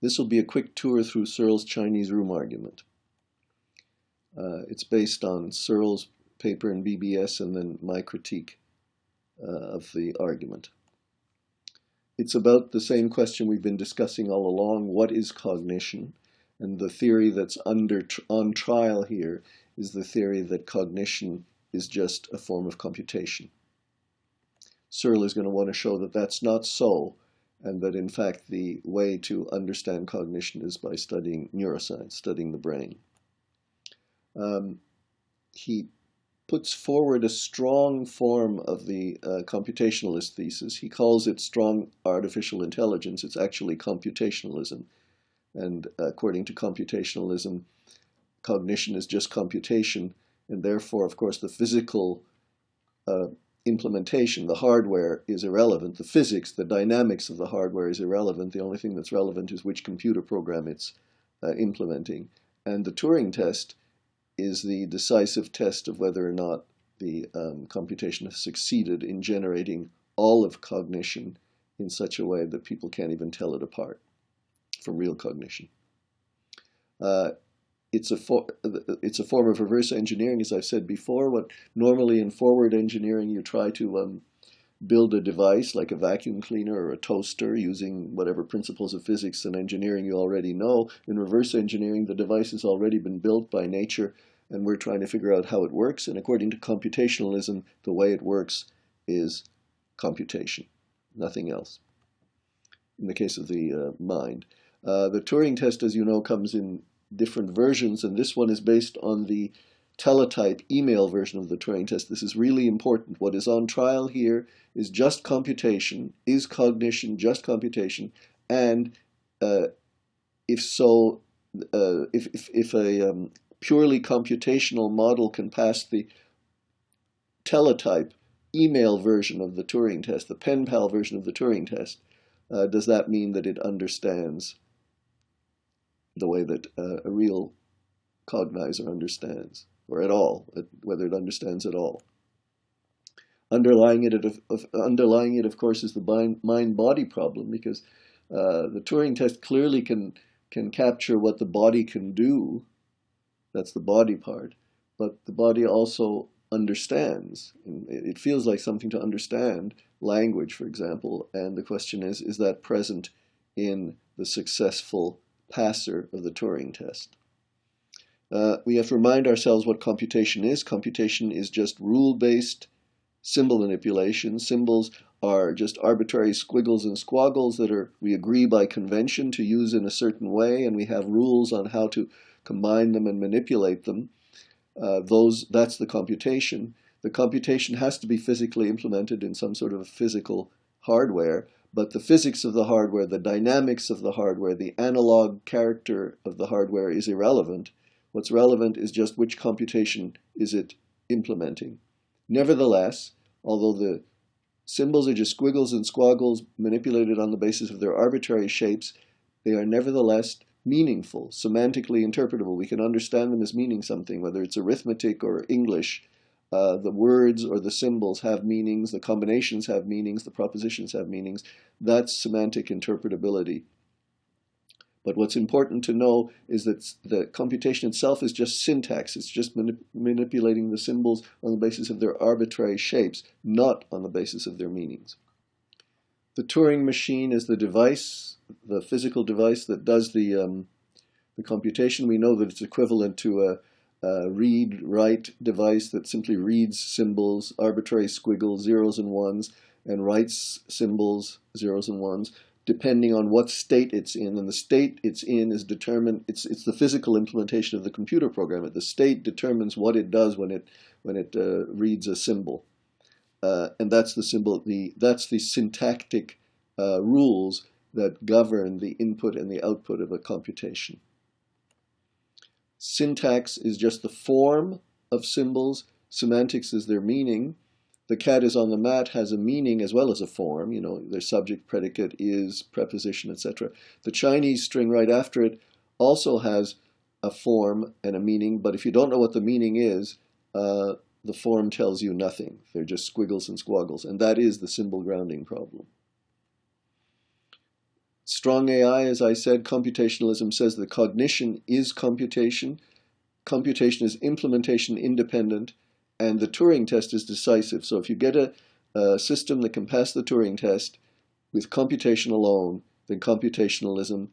This will be a quick tour through Searle's Chinese room argument. It's based on Searle's paper in BBS and then my critique of the argument. It's about the same question we've been discussing all along: what is cognition? And the theory that's on trial here is the theory that cognition is just a form of computation. Searle is going to want to show that that's not so, and that in fact the way to understand cognition is by studying neuroscience, studying the brain. He puts forward a strong form of the computationalist thesis. He calls it strong artificial intelligence. It's actually computationalism. And according to computationalism, cognition is just computation, and therefore, of course, the physical implementation, the hardware, is irrelevant. The physics, the dynamics of the hardware is irrelevant. The only thing that's relevant is which computer program it's implementing. And the Turing test is the decisive test of whether or not the computation has succeeded in generating all of cognition in such a way that people can't even tell it apart from real cognition. It's a form of reverse engineering, as I've said before. What normally in forward engineering you try to build a device like a vacuum cleaner or a toaster using whatever principles of physics and engineering you already know. In reverse engineering, the device has already been built by nature, and we're trying to figure out how it works. And according to computationalism, the way it works is computation, nothing else, in the case of the mind. The Turing test, as you know, comes in different versions, and this one is based on the teletype email version of the Turing test. This is really important. What is on trial here is just computation. Is cognition just computation? And if so, if a purely computational model can pass the teletype email version of the Turing test, the pen pal version of the Turing test, does that mean that it understands the way that a real cognizer understands, or at all, whether it understands at all? Underlying it, of course, is the mind-body problem, because the Turing test clearly can capture what the body can do. That's the body part. But the body also understands. It feels like something to understand, language, for example. And the question is that present in the successful passer of the Turing test? We have to remind ourselves what computation is. Computation is just rule-based symbol manipulation. Symbols are just arbitrary squiggles and squaggles that we agree by convention to use in a certain way, and we have rules on how to combine them and manipulate them. That's the computation. The computation has to be physically implemented in some sort of physical hardware, but the physics of the hardware, the dynamics of the hardware, the analog character of the hardware is irrelevant. What's relevant is just which computation is it implementing. Nevertheless, although the symbols are just squiggles and squaggles manipulated on the basis of their arbitrary shapes, they are nevertheless meaningful, semantically interpretable. We can understand them as meaning something, whether it's arithmetic or English. The words or the symbols have meanings, the combinations have meanings, the propositions have meanings. That's semantic interpretability. But what's important to know is that the computation itself is just syntax. It's just manipulating the symbols on the basis of their arbitrary shapes, not on the basis of their meanings. The Turing machine is the device, the physical device that does the computation. We know that it's equivalent to a read-write device that simply reads symbols, arbitrary squiggles, zeros and ones, and writes symbols, zeros and ones, depending on what state it's in. And the state it's in is determined, it's the physical implementation of the computer program. The state determines what it does when it reads a symbol. And that's the syntactic rules that govern the input and the output of a computation. Syntax is just the form of symbols. Semantics is their meaning. The cat is on the mat has a meaning as well as a form. You know, their subject, predicate, is, preposition, etc. The Chinese string right after it also has a form and a meaning, but if you don't know what the meaning is, the form tells you nothing. They're just squiggles and squaggles, and that is the symbol grounding problem. Strong AI, as I said, computationalism says that cognition is computation, computation is implementation independent, and the Turing test is decisive. So if you get a system that can pass the Turing test with computation alone, then computationalism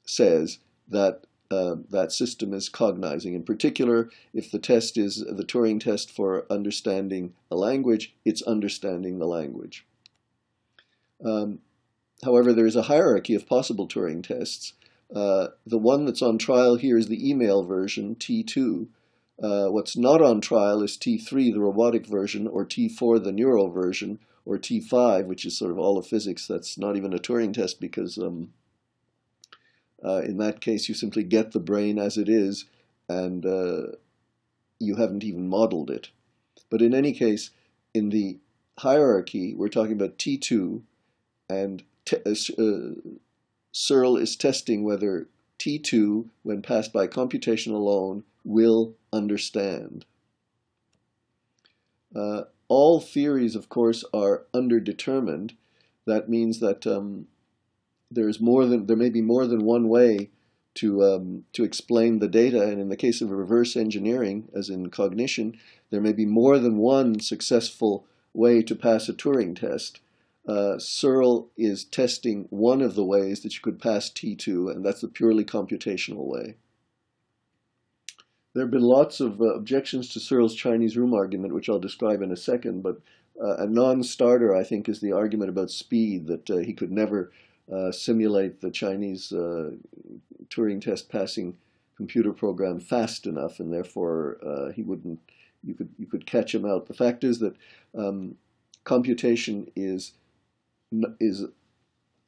says that that system is cognizing. In particular, if the test is the Turing test for understanding a language, it's understanding the language. However, there is a hierarchy of possible Turing tests. The one that's on trial here is the email version, T2. What's not on trial is T3, the robotic version, or T4, the neural version, or T5, which is sort of all of physics. That's not even a Turing test because in that case you simply get the brain as it is and you haven't even modeled it. But in any case, in the hierarchy, we're talking about T2, and Searle is testing whether T2, when passed by computation alone, will understand. All theories, of course, are underdetermined. That means that there may be more than one way to explain the data, and in the case of reverse engineering, as in cognition, there may be more than one successful way to pass a Turing test. Searle is testing one of the ways that you could pass T2, and that's the purely computational way. There have been lots of objections to Searle's Chinese room argument, which I'll describe in a second, but a non-starter, I think, is the argument about speed, that he could never simulate the Chinese Turing test passing computer program fast enough, and therefore you could catch him out. The fact is that computation is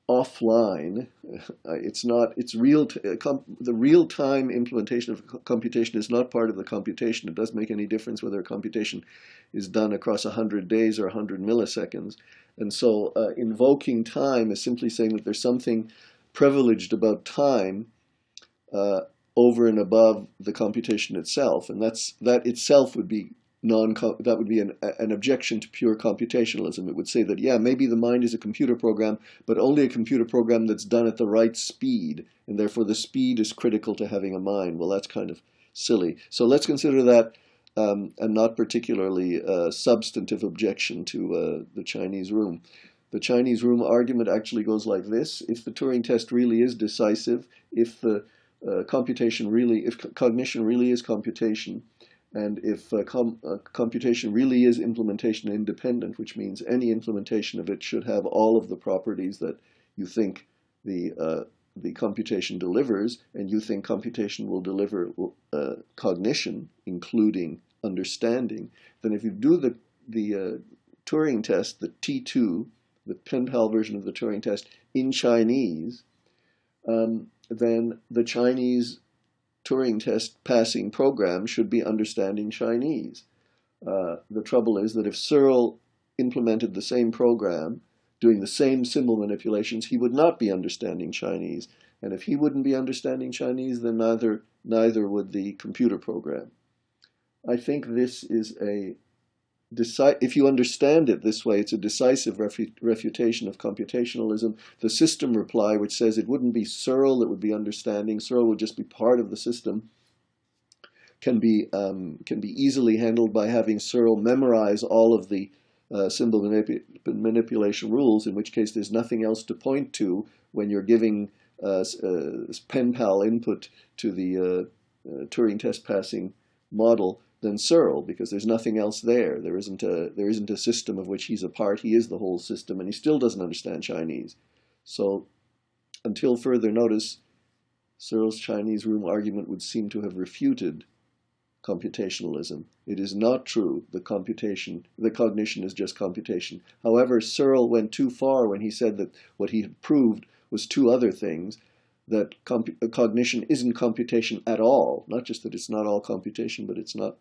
offline. The real-time implementation of computation is not part of the computation. It doesn't make any difference whether a computation is done across 100 days or 100 milliseconds. And so invoking time is simply saying that there's something privileged about time over and above the computation itself, and that itself would be an objection to pure computationalism. It would say that, yeah, maybe the mind is a computer program, but only a computer program that's done at the right speed, and therefore the speed is critical to having a mind. Well, that's kind of silly. So let's consider that a not particularly substantive objection to the Chinese room. The Chinese room argument actually goes like this: if the Turing test really is decisive, if the if cognition really is computation, and if computation really is implementation independent, which means any implementation of it should have all of the properties that you think the computation delivers, and you think computation will deliver cognition, including understanding, then if you do the Turing test, the T2, the pen pal version of the Turing test, in Chinese, then the Chinese Turing test passing program should be understanding Chinese. The trouble is that if Searle implemented the same program, doing the same symbol manipulations, he would not be understanding Chinese. And if he wouldn't be understanding Chinese, then neither would the computer program. I think this is if you understand it this way, it's a decisive refutation of computationalism. The system reply, which says it wouldn't be Searle that would be understanding, Searle would just be part of the system, can be easily handled by having Searle memorize all of the symbol manipulation rules, in which case there's nothing else to point to when you're giving pen pal input to the Turing test passing model than Searle, because there's nothing else there. There isn't a system of which he's a part. He is the whole system, and he still doesn't understand Chinese. So until further notice, Searle's Chinese room argument would seem to have refuted computationalism. It is not true that cognition is just computation. However, Searle went too far when he said that what he had proved was two other things: that cognition isn't computation at all. Not just that it's not all computation, but it's not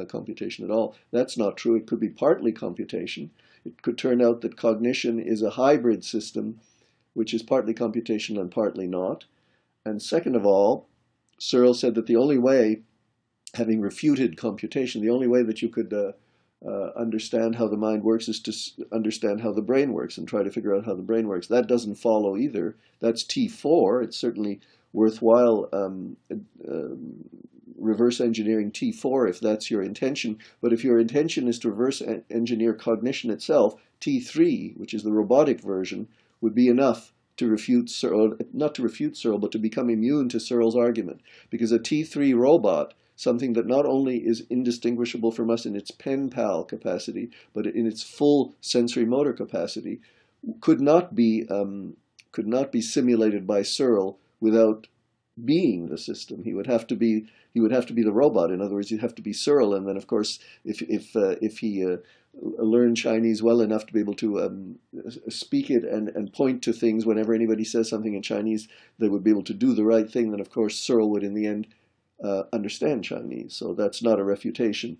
computation at all. That's not true. It could be partly computation. It could turn out that cognition is a hybrid system, which is partly computation and partly not. And second of all, Searle said that the only way, having refuted computation, the only way that you could understand how the mind works is to understand how the brain works and try to figure out how the brain works. That doesn't follow either. That's T4. It's certainly worthwhile reverse engineering T4 if that's your intention. But if your intention is to reverse engineer cognition itself, T3, which is the robotic version, would be enough to refute Searle, not to refute Searle, but to become immune to Searle's argument. Because a T3 robot, something that not only is indistinguishable from us in its pen pal capacity, but in its full sensory motor capacity, could not be simulated by Searle without being the system. He would have to be the robot. In other words, you'd have to be Searle, and then of course, if he learned Chinese well enough to be able to speak it and point to things whenever anybody says something in Chinese, they would be able to do the right thing. Then of course, Searle would in the end understand Chinese. So that's not a refutation.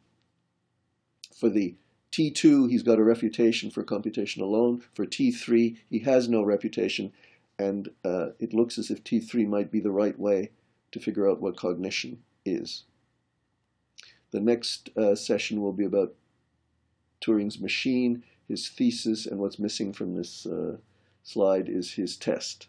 For the T2, he's got a refutation for computation alone. For T3, he has no refutation, and it looks as if T3 might be the right way to figure out what cognition is. The next session will be about Turing's machine, his thesis, and what's missing from this slide is his test.